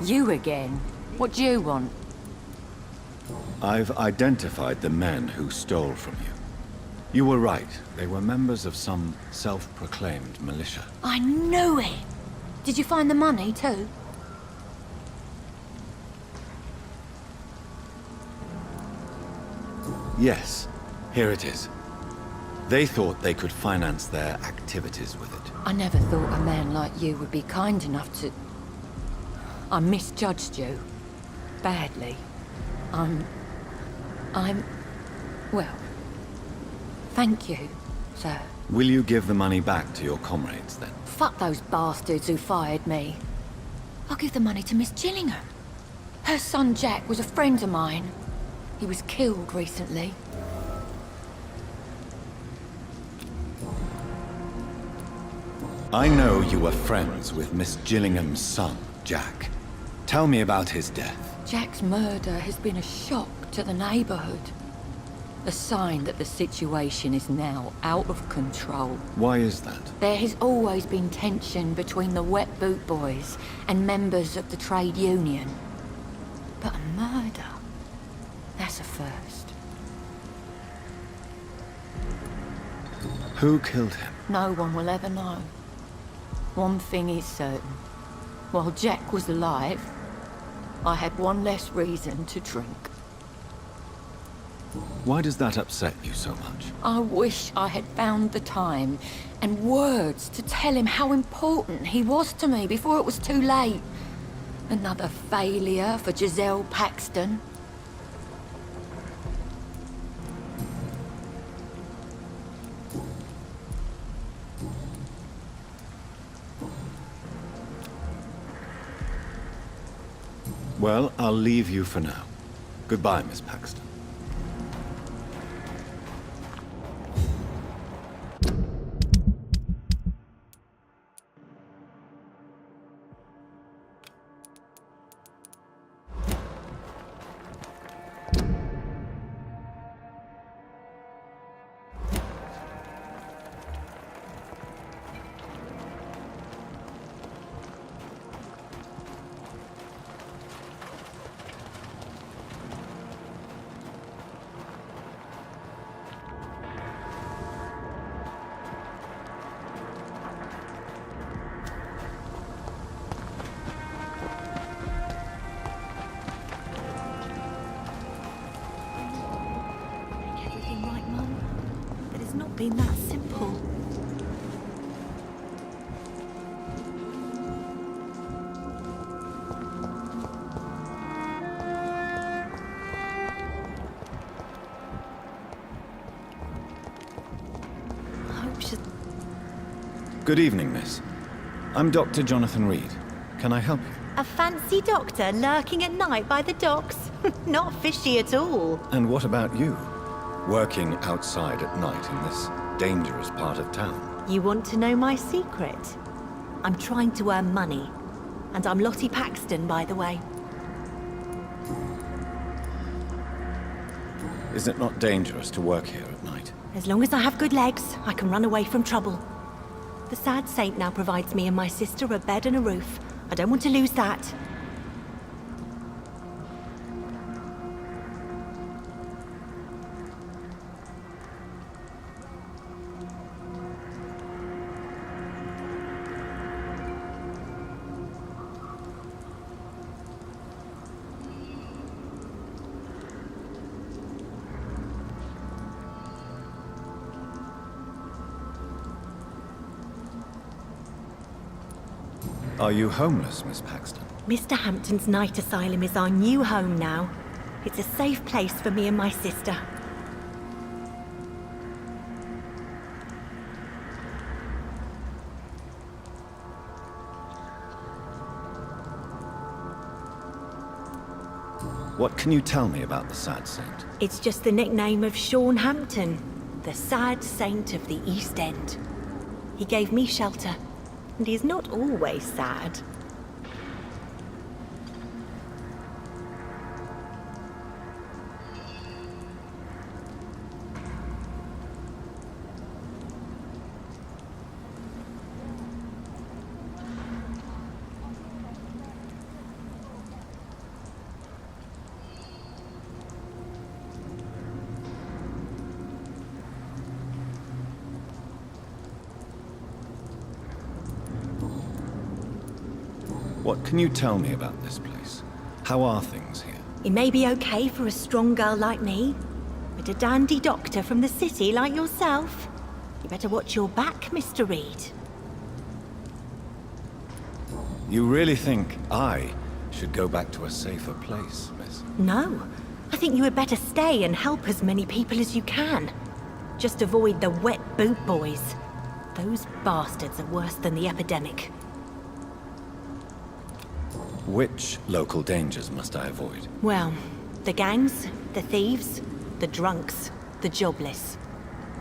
You again? What do you want? I've identified the men who stole from you. You were right. They were members of some self-proclaimed militia. I knew it! Did you find the money, too? Yes, here it is. They thought they could finance their activities with it. I never thought a man like you would be kind enough to... I misjudged you. Badly. Well... Thank you, sir. Will you give the money back to your comrades, then? Fuck those bastards who fired me. I'll give the money to Miss Gillingham. Her son Jack was a friend of mine. He was killed recently. I know you were friends with Miss Gillingham's son, Jack. Tell me about his death. Jack's murder has been a shock to the neighborhood. A sign that the situation is now out of control. Why is that? There has always been tension between the Wet Boot Boys and members of the trade union. But a murder? That's a first. Who killed him? No one will ever know. One thing is certain. While Jack was alive, I had one less reason to drink. Why does that upset you so much? I wish I had found the time and words to tell him how important he was to me before it was too late. Another failure for Giselle Paxton. Well, I'll leave you for now. Goodbye, Miss Paxton. Been that simple. Good evening, miss. I'm Dr. Johnathan Reid. Can I help you? A fancy doctor lurking at night by the docks? Not fishy at all. And what about you? Working outside at night in this dangerous part of town. You want to know my secret? I'm trying to earn money. And I'm Lottie Paxton, by the way. Is it not dangerous to work here at night? As long as I have good legs, I can run away from trouble. The sad saint now provides me and my sister a bed and a roof. I don't want to lose that. Are you homeless, Miss Paxton? Mr. Hampton's night asylum is our new home now. It's a safe place for me and my sister. What can you tell me about the Sad Saint? It's just the nickname of Sean Hampton, the sad saint of the East End. He gave me shelter, and he's not always sad. What can you tell me about this place? How are things here? It may be okay for a strong girl like me, but a dandy doctor from the city like yourself, you better watch your back, Mr. Reid. You really think I should go back to a safer place, miss? No. I think you had better stay and help as many people as you can. Just avoid the wet boot boys. Those bastards are worse than the epidemic. Which local dangers must I avoid? Well, the gangs, the thieves, the drunks, the jobless.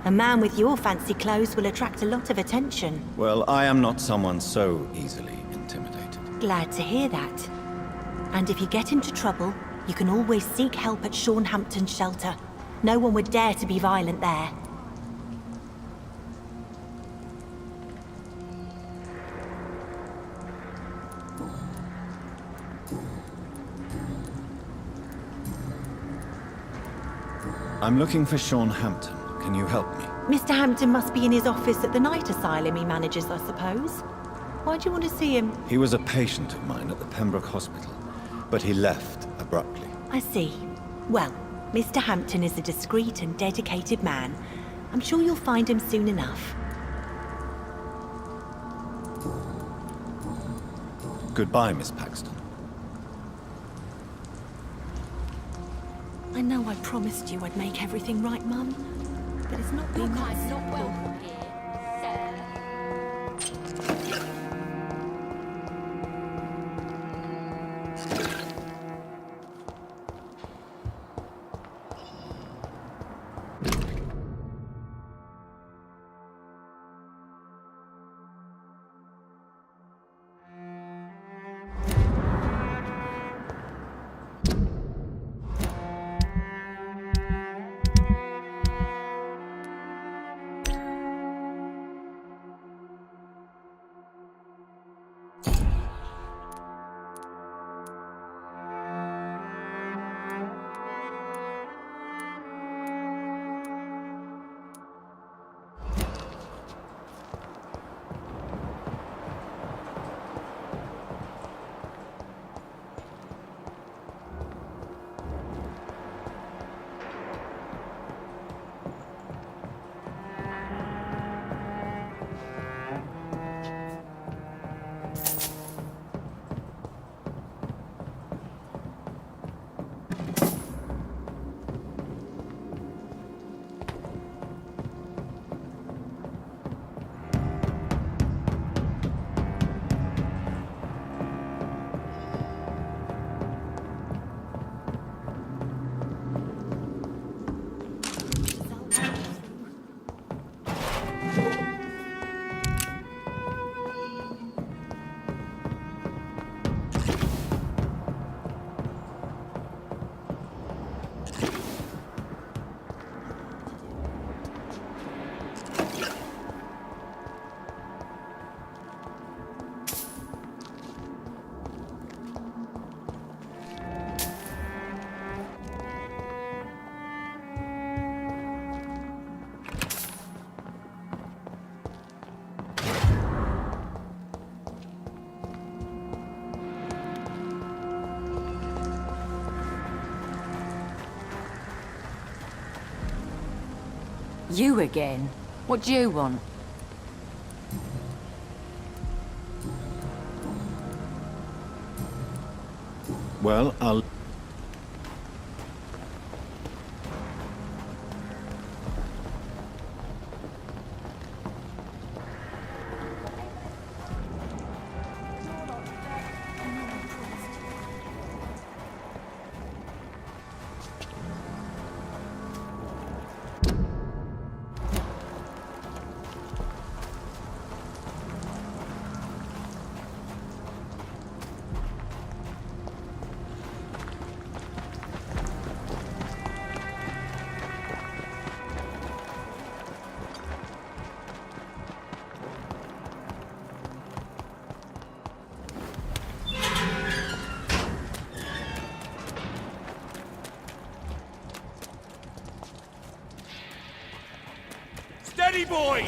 A man with your fancy clothes will attract a lot of attention. Well, I am not someone so easily intimidated. Glad to hear that. And if you get into trouble, you can always seek help at Sean Hampton's shelter. No one would dare to be violent there. I'm looking for Sean Hampton. Can you help me? Mr. Hampton must be in his office at the night asylum he manages, I suppose. Why do you want to see him? He was a patient of mine at the Pembroke Hospital, but he left abruptly. I see. Well, Mr. Hampton is a discreet and dedicated man. I'm sure you'll find him soon enough. Goodbye, Miss Paxton. I know I promised you I'd make everything right, Mum, but it's not been that simple. You again? What do you want? Well, I'll... Steady, boy!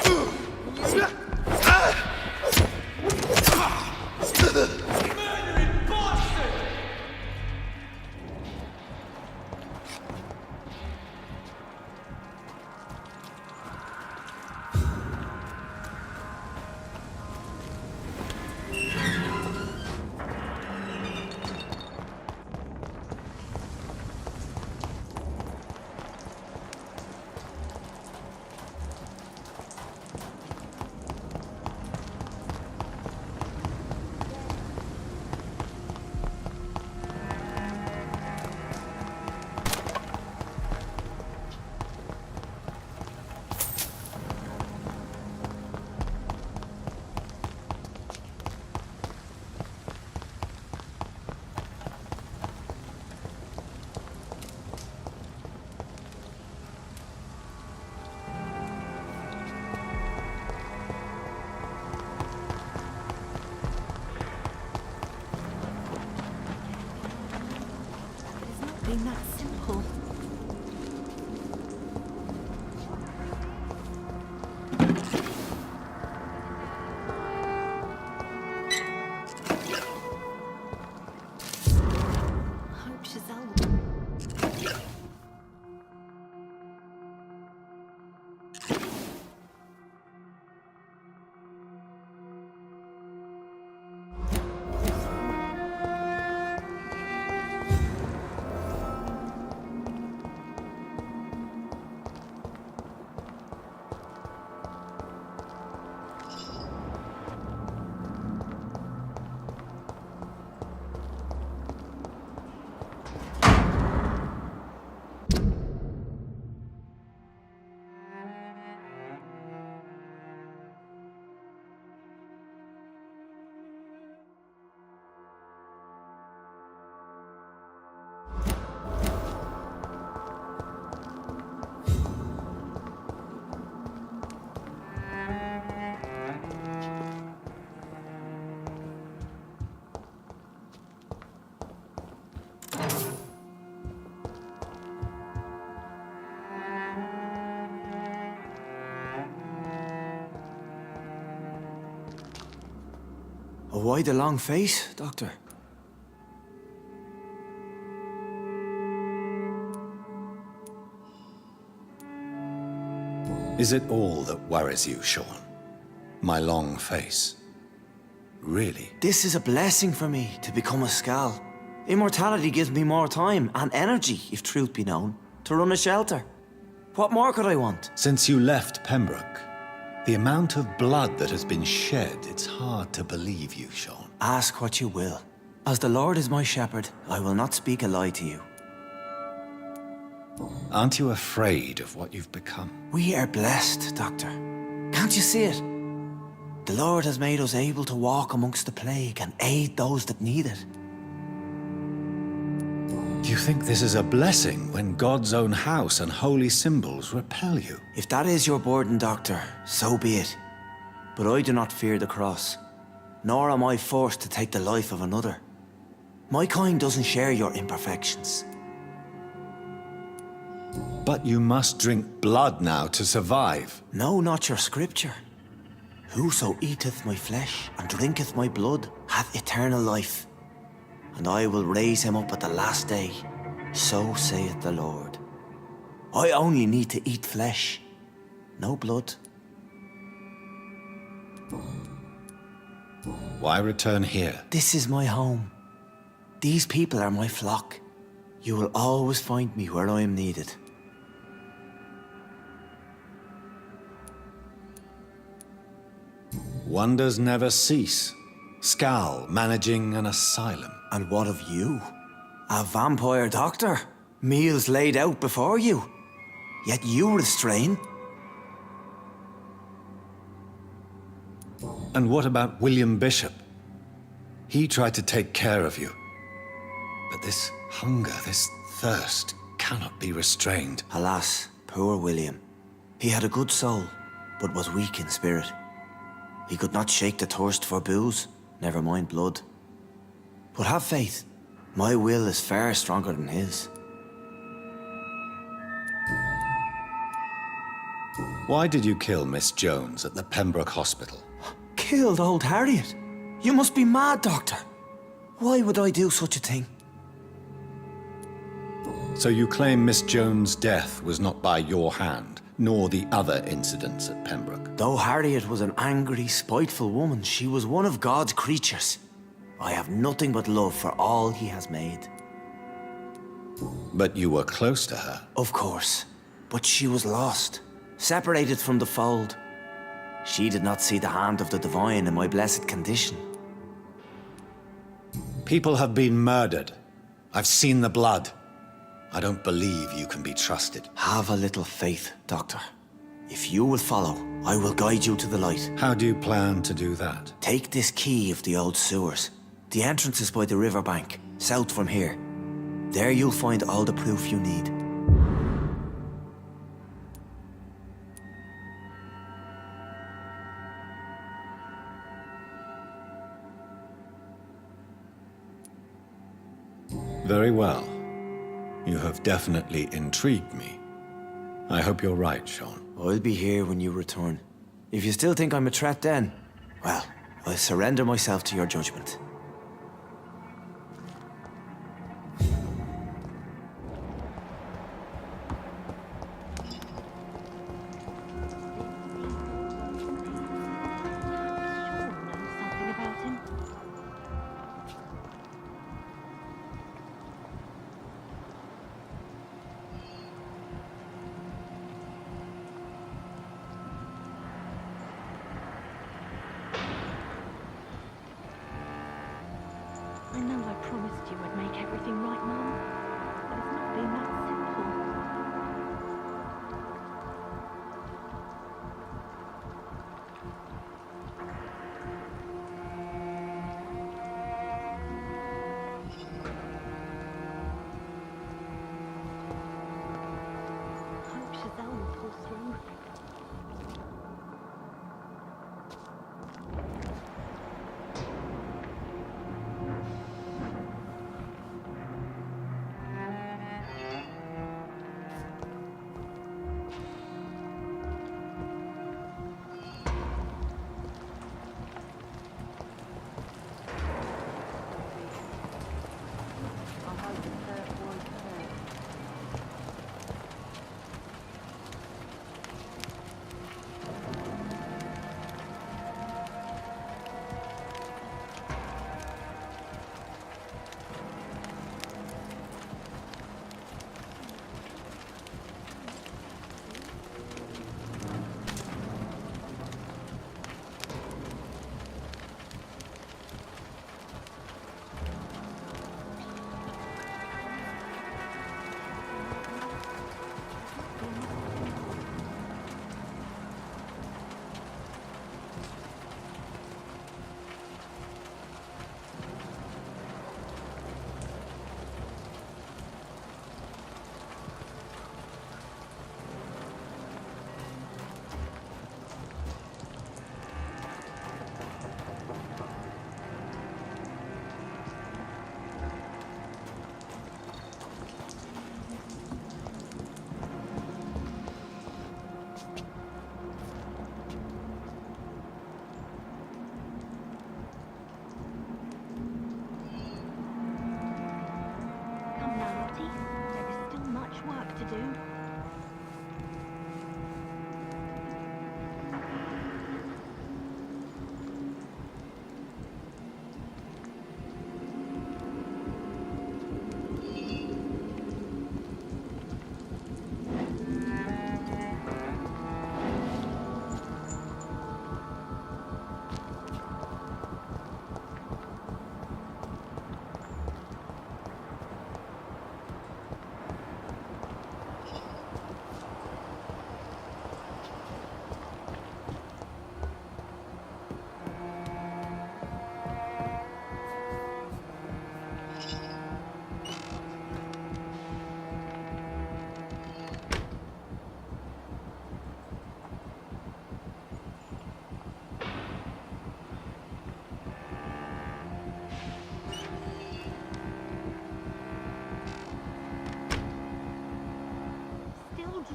been that simple. Hope Giselle... Why the long face, Doctor? Is it all that worries you, Sean? My long face? Really? This is a blessing for me, to become a skal. Immortality gives me more time and energy, if truth be known, to run a shelter. What more could I want? Since you left Pembroke, the amount of blood that has been shed, it's hard to believe you, Sean. Ask what you will. As the Lord is my shepherd, I will not speak a lie to you. Aren't you afraid of what you've become? We are blessed, Doctor. Can't you see it? The Lord has made us able to walk amongst the plague and aid those that need it. Do you think this is a blessing when God's own house and holy symbols repel you? If that is your burden, Doctor, so be it. But I do not fear the cross, nor am I forced to take the life of another. My kind doesn't share your imperfections. But you must drink blood now to survive. No, not your scripture. Whoso eateth my flesh and drinketh my blood hath eternal life, and I will raise him up at the last day. So saith the Lord. I only need to eat flesh, no blood. Why return here? This is my home. These people are my flock. You will always find me where I am needed. Wonders never cease. Skal managing an asylum. And what of you? A vampire doctor? Meals laid out before you. Yet you restrain. And what about William Bishop? He tried to take care of you. But this hunger, this thirst, cannot be restrained. Alas, poor William. He had a good soul, but was weak in spirit. He could not shake the thirst for booze, never mind blood. But have faith, my will is far stronger than his. Why did you kill Miss Jones at the Pembroke Hospital? Killed old Harriet? You must be mad, Doctor. Why would I do such a thing? So you claim Miss Jones' death was not by your hand, nor the other incidents at Pembroke? Though Harriet was an angry, spiteful woman, she was one of God's creatures. I have nothing but love for all he has made. But you were close to her. Of course. But she was lost, separated from the fold. She did not see the hand of the divine in my blessed condition. People have been murdered. I've seen the blood. I don't believe you can be trusted. Have a little faith, Doctor. If you will follow, I will guide you to the light. How do you plan to do that? Take this key of the old sewers. The entrance is by the riverbank, south from here. There you'll find all the proof you need. Very well. You have definitely intrigued me. I hope you're right, Sean. I'll be here when you return. If you still think I'm a threat then, well, I'll surrender myself to your judgment. I know I promised you I'd make everything right, Mum, but it's not been that simple. Hope Giselle will pull through.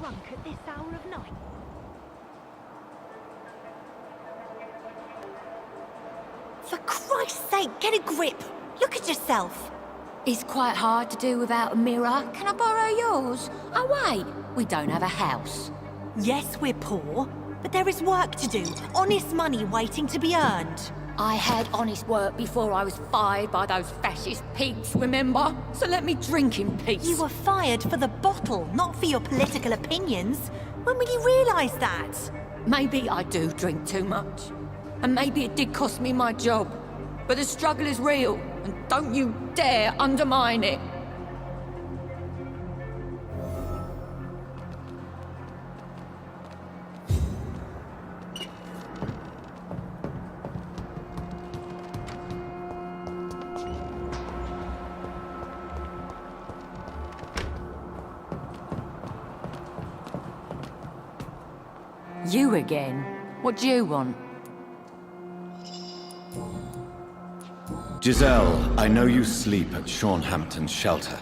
Drunk at this hour of night. For Christ's sake, get a grip! Look at yourself! It's quite hard to do without a mirror. Can I borrow yours? Oh wait, we don't have a house. Yes, we're poor, but there is work to do. Honest money waiting to be earned. I had honest work before I was fired by those fascist pigs, remember? So let me drink in peace. You were fired for the bottle, not for your political opinions. When will you realise that? Maybe I do drink too much. And maybe it did cost me my job. But the struggle is real, and don't you dare undermine it. You again? What do you want? Giselle, I know you sleep at Sean Hampton's shelter.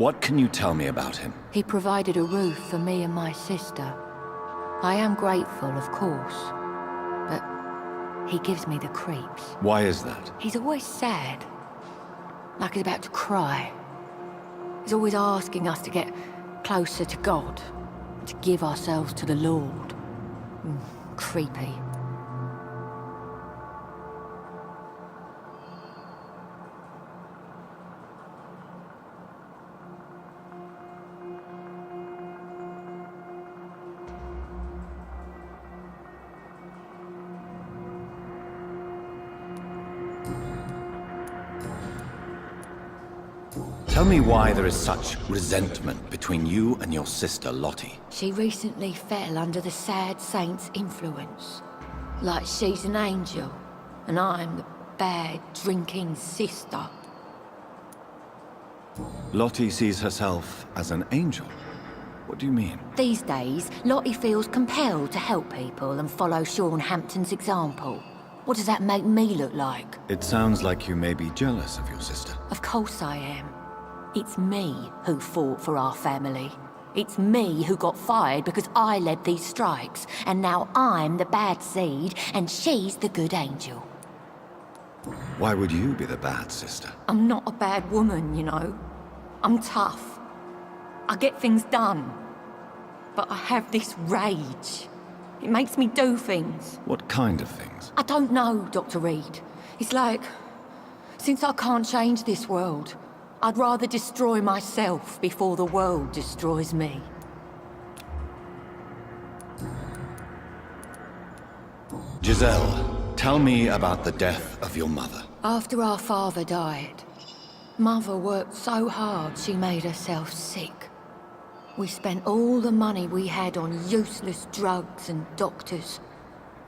What can you tell me about him? He provided a roof for me and my sister. I am grateful, of course, but he gives me the creeps. Why is that? He's always sad, like he's about to cry. He's always asking us to get closer to God, to give ourselves to the Lord. Creepy. Tell me why there is such resentment between you and your sister, Lottie. She recently fell under the sad saint's influence. Like she's an angel, and I'm the bad, drinking sister. Lottie sees herself as an angel. What do you mean? These days, Lottie feels compelled to help people and follow Sean Hampton's example. What does that make me look like? It sounds like you may be jealous of your sister. Of course I am. It's me who fought for our family. It's me who got fired because I led these strikes. And now I'm the bad seed, and she's the good angel. Why would you be the bad sister? I'm not a bad woman, you know. I'm tough. I get things done. But I have this rage. It makes me do things. What kind of things? I don't know, Dr. Reid. It's like, since I can't change this world, I'd rather destroy myself before the world destroys me. Giselle, tell me about the death of your mother. After our father died, Mother worked so hard she made herself sick. We spent all the money we had on useless drugs and doctors.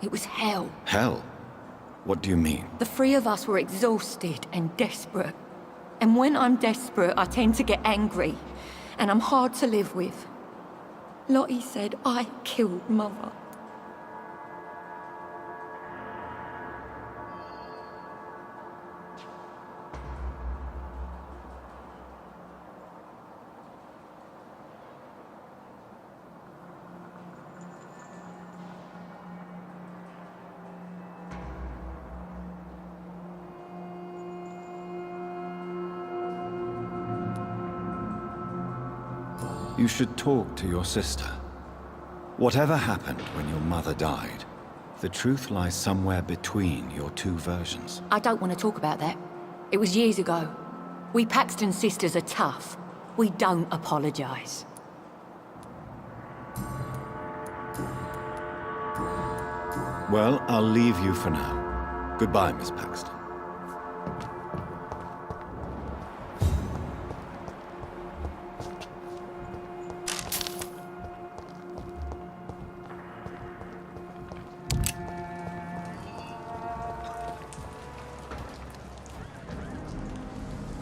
It was hell. Hell? What do you mean? The three of us were exhausted and desperate. And when I'm desperate, I tend to get angry. And I'm hard to live with. Lottie said I killed Mother. You should talk to your sister. Whatever happened when your mother died, the truth lies somewhere between your two versions. I don't want to talk about that. It was years ago. We Paxton sisters are tough. We don't apologize. Well, I'll leave you for now. Goodbye, Miss Paxton.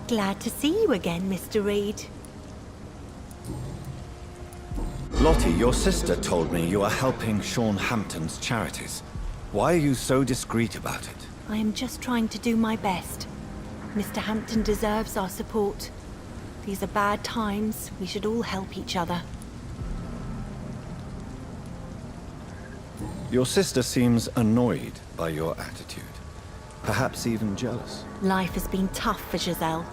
Glad to see you again, Mr. Reid. Lottie, your sister told me you are helping Sean Hampton's charities. Why are you so discreet about it? I am just trying to do my best. Mr. Hampton deserves our support. These are bad times. We should all help each other. Your sister seems annoyed by your attitude. Perhaps even jealous. Life has been tough for Giselle,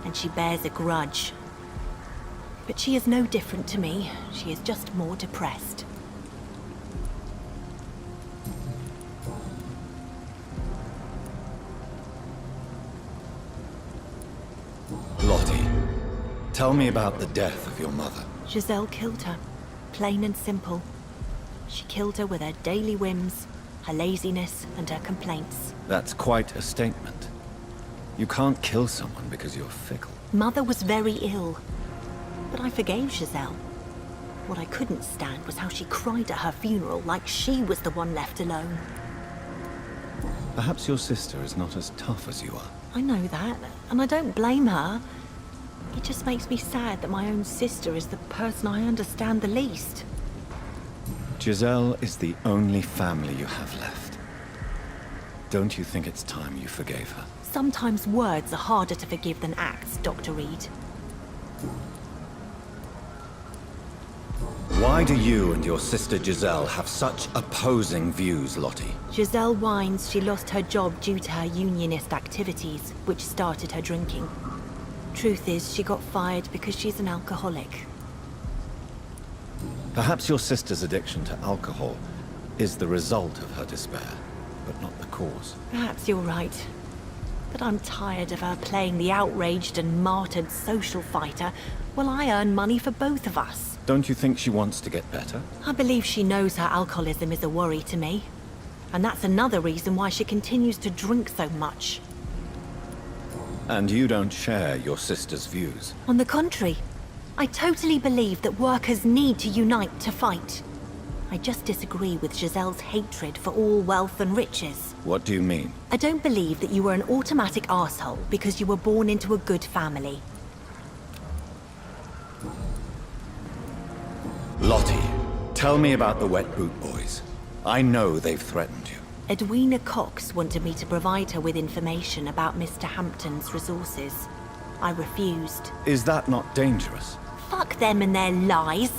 and she bears a grudge. But she is no different to me. She is just more depressed. Lottie, tell me about the death of your mother. Giselle killed her, plain and simple. She killed her with her daily whims, her laziness, and her complaints. That's quite a statement. You can't kill someone because you're fickle. Mother was very ill, but I forgave Giselle. What I couldn't stand was how she cried at her funeral like she was the one left alone. Perhaps your sister is not as tough as you are. I know that, and I don't blame her. It just makes me sad that my own sister is the person I understand the least. Giselle is the only family you have left. Don't you think it's time you forgave her? Sometimes words are harder to forgive than acts, Dr. Reid. Why do you and your sister Giselle have such opposing views, Lottie? Giselle whines she lost her job due to her unionist activities, which started her drinking. Truth is, she got fired because she's an alcoholic. Perhaps your sister's addiction to alcohol is the result of her despair, but not the cause. Perhaps you're right. But I'm tired of her playing the outraged and martyred social fighter while I earn money for both of us. Don't you think she wants to get better? I believe she knows her alcoholism is a worry to me. And that's another reason why she continues to drink so much. And you don't share your sister's views? On the contrary, I totally believe that workers need to unite to fight. I just disagree with Giselle's hatred for all wealth and riches. What do you mean? I don't believe that you were an automatic arsehole because you were born into a good family. Lottie, tell me about the Wet Boot Boys. I know they've threatened you. Edwina Cox wanted me to provide her with information about Mr. Hampton's resources. I refused. Is that not dangerous? Fuck them and their lies.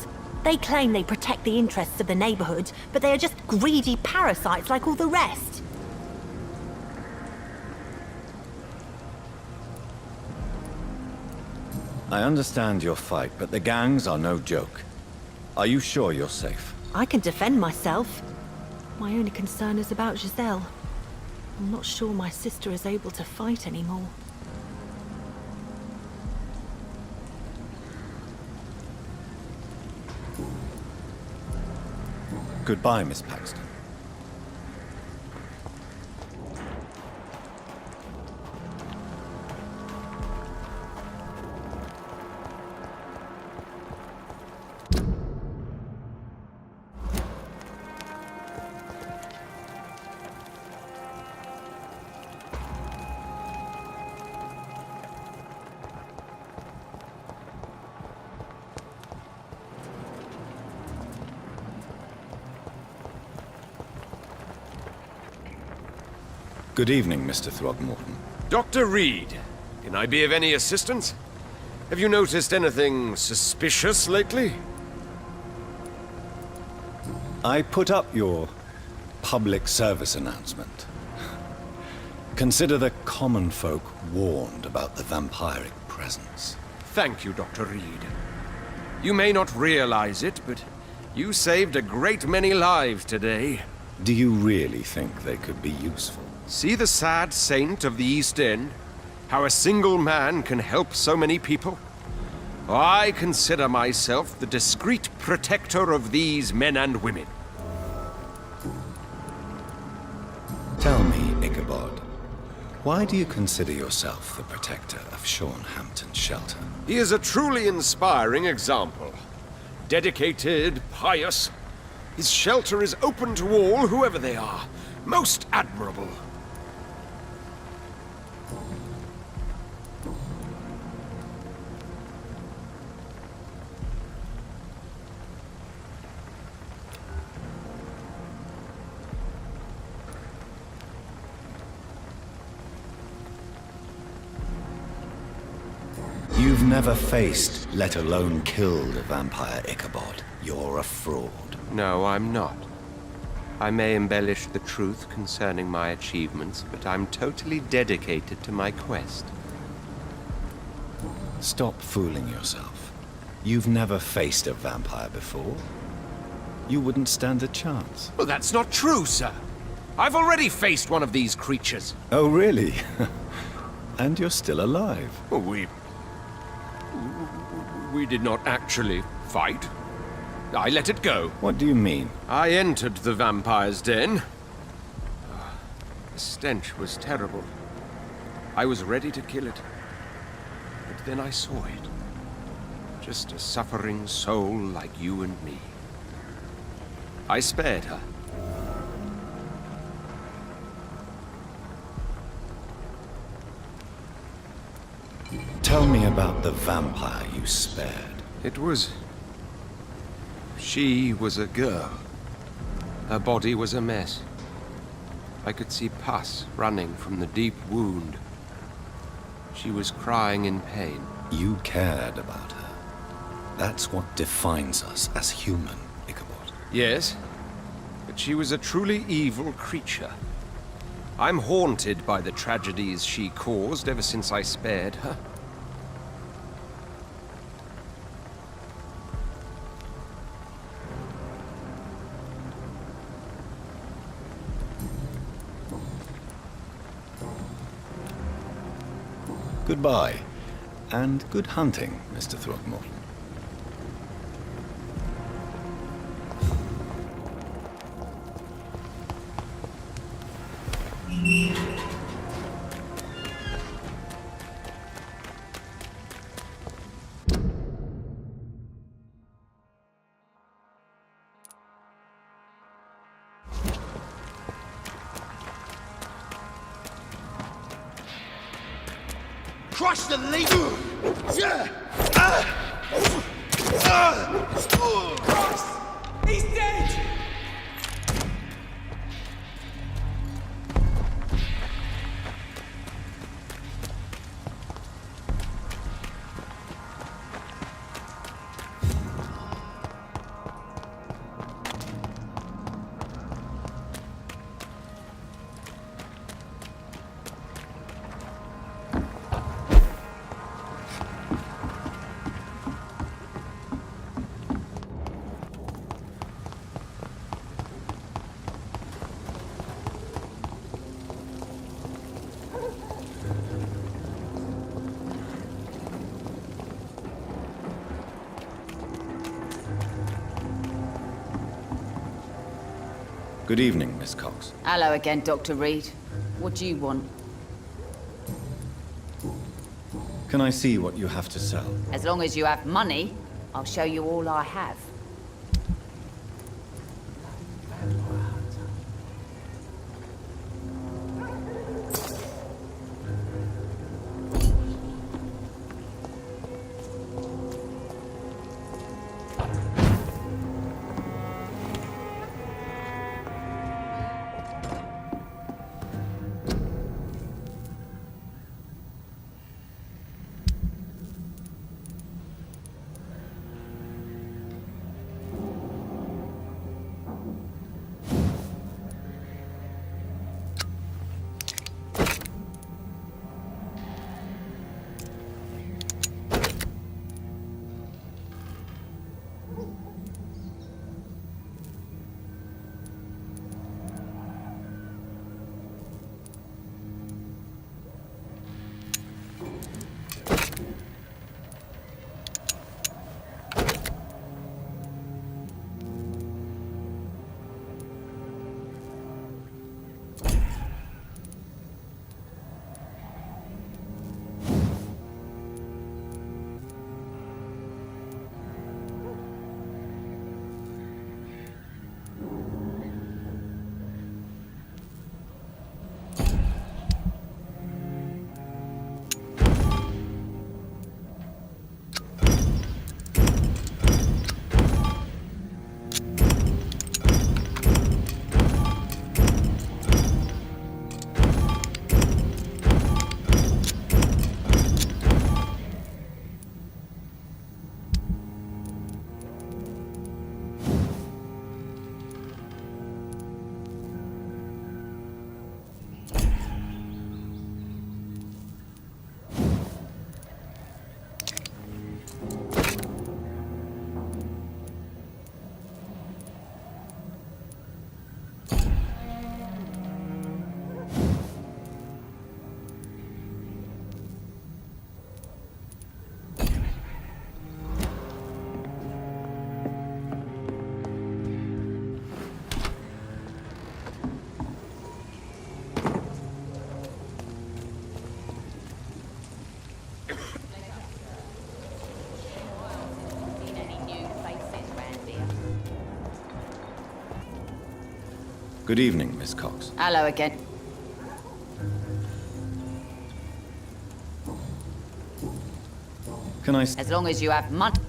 They claim they protect the interests of the neighborhood, but they are just greedy parasites like all the rest. I understand your fight, but the gangs are no joke. Are you sure you're safe? I can defend myself. My only concern is about Giselle. I'm not sure my sister is able to fight anymore. Goodbye, Miss Paxton. Good evening, Mr. Throgmorton. Dr. Reid, can I be of any assistance? Have you noticed anything suspicious lately? I put up your public service announcement. Consider the common folk warned about the vampiric presence. Thank you, Dr. Reid. You may not realize it, but you saved a great many lives today. Do you really think they could be useful? See the sad saint of the East End? How a single man can help so many people? I consider myself the discreet protector of these men and women. Tell me, Ichabod, why do you consider yourself the protector of Sean Hampton's shelter? He is a truly inspiring example. Dedicated, pious. His shelter is open to all, whoever they are. Most admirable. You've never faced, let alone killed a vampire, Ichabod. You're a fraud. No, I'm not. I may embellish the truth concerning my achievements, but I'm totally dedicated to my quest. Stop fooling yourself. You've never faced a vampire before. You wouldn't stand a chance. Well, that's not true, sir. I've already faced one of these creatures. Oh, really? And you're still alive. Well, we did not actually fight. I let it go. What do you mean? I entered the vampire's den. The stench was terrible. I was ready to kill it. But then I saw it. Just a suffering soul like you and me. I spared her. Tell me about the vampire you spared. It was... She was a girl. Her body was a mess. I could see pus running from the deep wound. She was crying in pain. You cared about her. That's what defines us as human, Ichabod. Yes, but she was a truly evil creature. I'm haunted by the tragedies she caused ever since I spared her. Goodbye, and good hunting, Mr. Throckmorton. Crush the lead! He's dead! Good evening, Miss Cox. Hello again, Dr. Reid. What do you want? Can I see what you have to sell? As long as you have money, I'll show you all I have. Good evening, Miss Cox. Hello again. Can I... As long as you have money.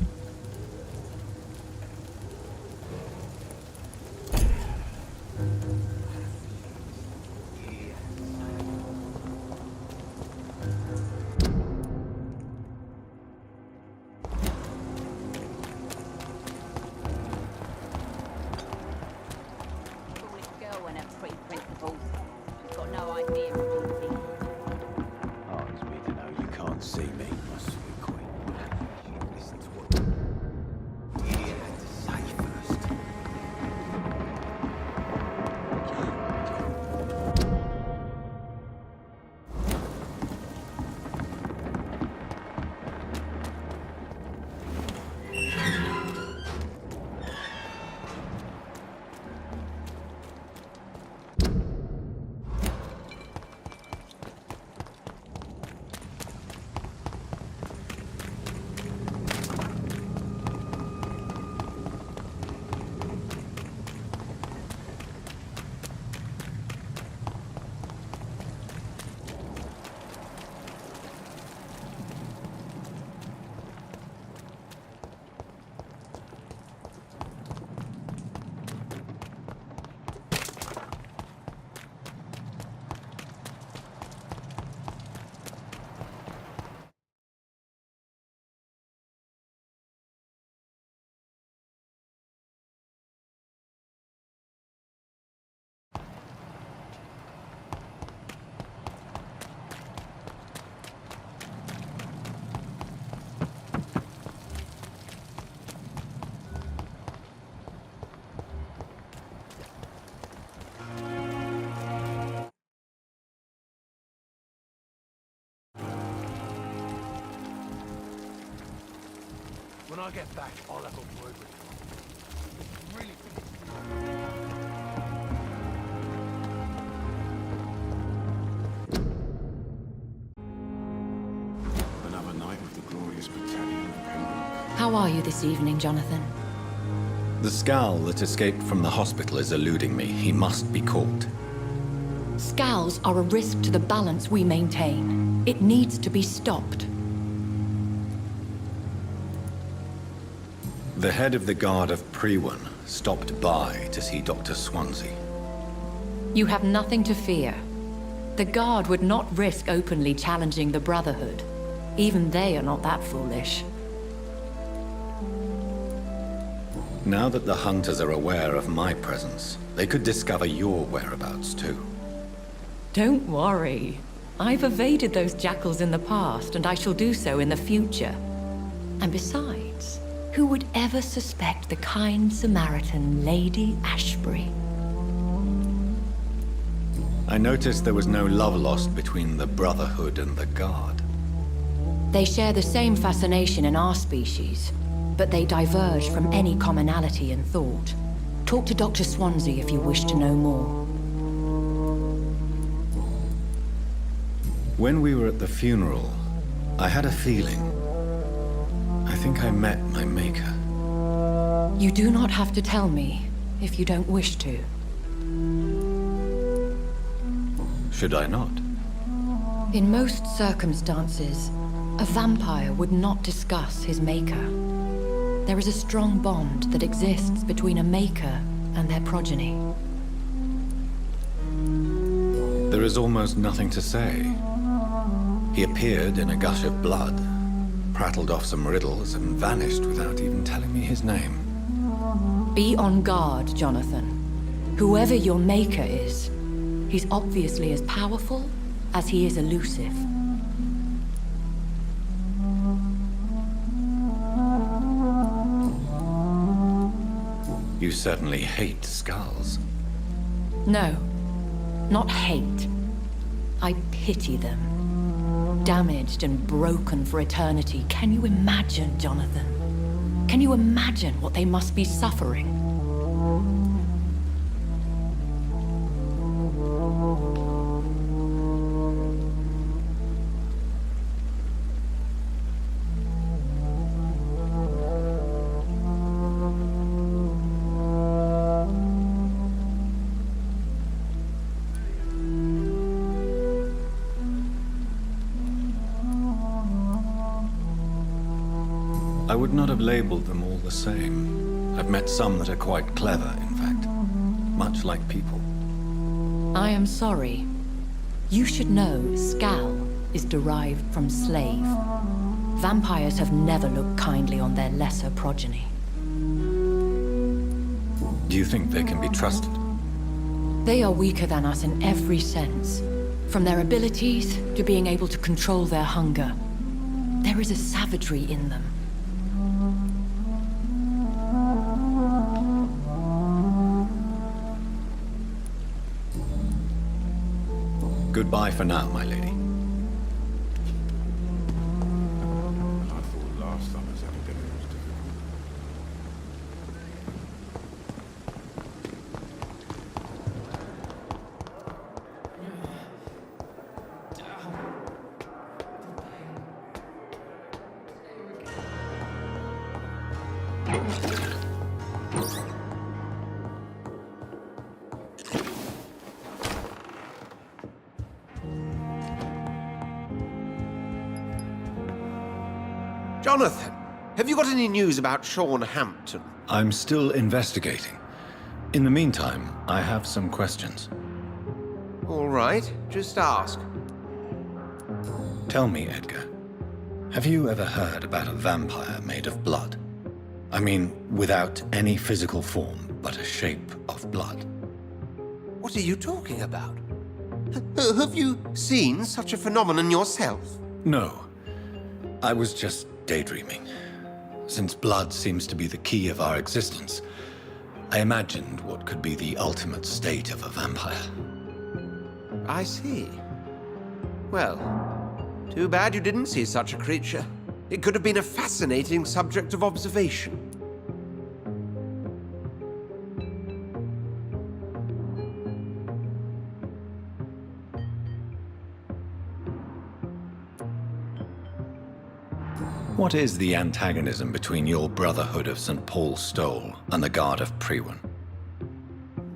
When I get back, I'll have a word with you. Really Another night with the glorious battalion of Pembroke. How are you this evening, Johnathan? The skal that escaped from the hospital is eluding me. He must be caught. Skals are a risk to the balance we maintain. It needs to be stopped. The head of the guard of Prewan stopped by to see Dr. Swansea. You have nothing to fear. The guard would not risk openly challenging the Brotherhood. Even they are not that foolish. Now that the hunters are aware of my presence, they could discover your whereabouts too. Don't worry. I've evaded those jackals in the past, and I shall do so in the future. And besides, who would ever suspect the kind Samaritan Lady Ashbury? I noticed there was no love lost between the Brotherhood and the Guard. They share the same fascination in our species, but they diverge from any commonality in thought. Talk to Dr. Swansea if you wish to know more. When we were at the funeral, I had a feeling. I think I met my Maker. You do not have to tell me if you don't wish to. Should I not? In most circumstances, a vampire would not discuss his Maker. There is a strong bond that exists between a Maker and their progeny. There is almost nothing to say. He appeared in a gush of blood, prattled off some riddles, and vanished without even telling me his name. Be on guard, Johnathan. Whoever your Maker is, he's obviously as powerful as he is elusive. You certainly hate skulls. No, not hate. I pity them. Damaged and broken for eternity. Can you imagine, Johnathan? Can you imagine what they must be suffering? I would not have labeled them all the same. I've met some that are quite clever, in fact. Much like people. I am sorry. You should know skal is derived from slave. Vampires have never looked kindly on their lesser progeny. Do you think they can be trusted? They are weaker than us in every sense. From their abilities to being able to control their hunger. There is a savagery in them. Goodbye for now, my lady. I thought last summer's epidemic was difficult. Johnathan, have you got any news about Sean Hampton? I'm still investigating. In the meantime, I have some questions. All right, just ask. Tell me, Edgar, have you ever heard about a vampire made of blood? I mean, without any physical form, but a shape of blood. What are you talking about? Have you seen such a phenomenon yourself? No. I was just daydreaming. Since blood seems to be the key of our existence, I imagined what could be the ultimate state of a vampire. I see. Well, too bad you didn't see such a creature. It could have been a fascinating subject of observation. What is the antagonism between your Brotherhood of St. Paul's Stole and the Guard of Priwen?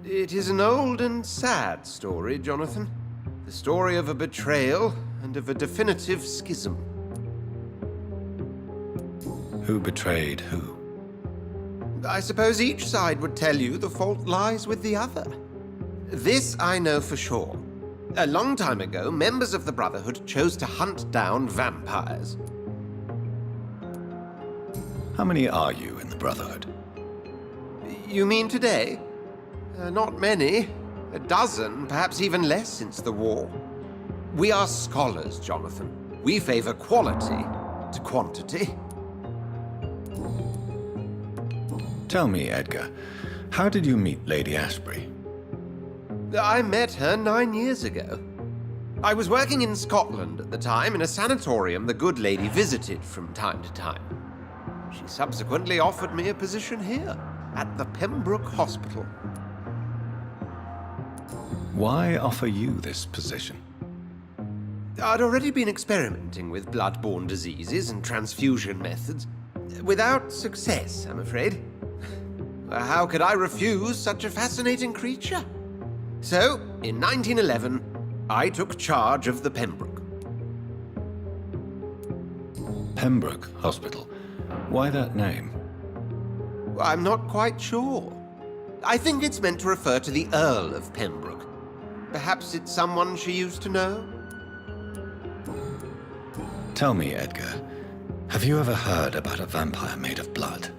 It is an old and sad story, Johnathan. The story of a betrayal and of a definitive schism. Who betrayed who? I suppose each side would tell you the fault lies with the other. This I know for sure. A long time ago, members of the Brotherhood chose to hunt down vampires. How many are you in the Brotherhood? You mean today? Not many. A dozen, perhaps even less since the war. We are scholars, Johnathan. We favor quality to quantity. Tell me, Edgar, how did you meet Lady Ashbury? I met her 9 years ago. I was working in Scotland at the time in a sanatorium the good lady visited from time to time. She subsequently offered me a position here, at the Pembroke Hospital. Why offer you this position? I'd already been experimenting with blood-borne diseases and transfusion methods. Without success, I'm afraid. How could I refuse such a fascinating creature? So, in 1911, I took charge of the Pembroke. Pembroke Hospital? Why that name? I'm not quite sure. I think it's meant to refer to the Earl of Pembroke. Perhaps it's someone she used to know? Tell me, Edgar, have you ever heard about a vampire made of blood?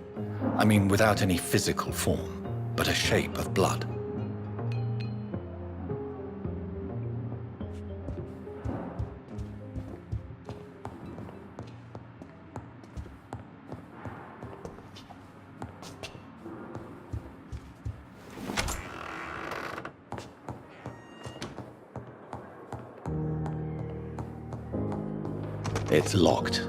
I mean, without any physical form, but a shape of blood. It's locked.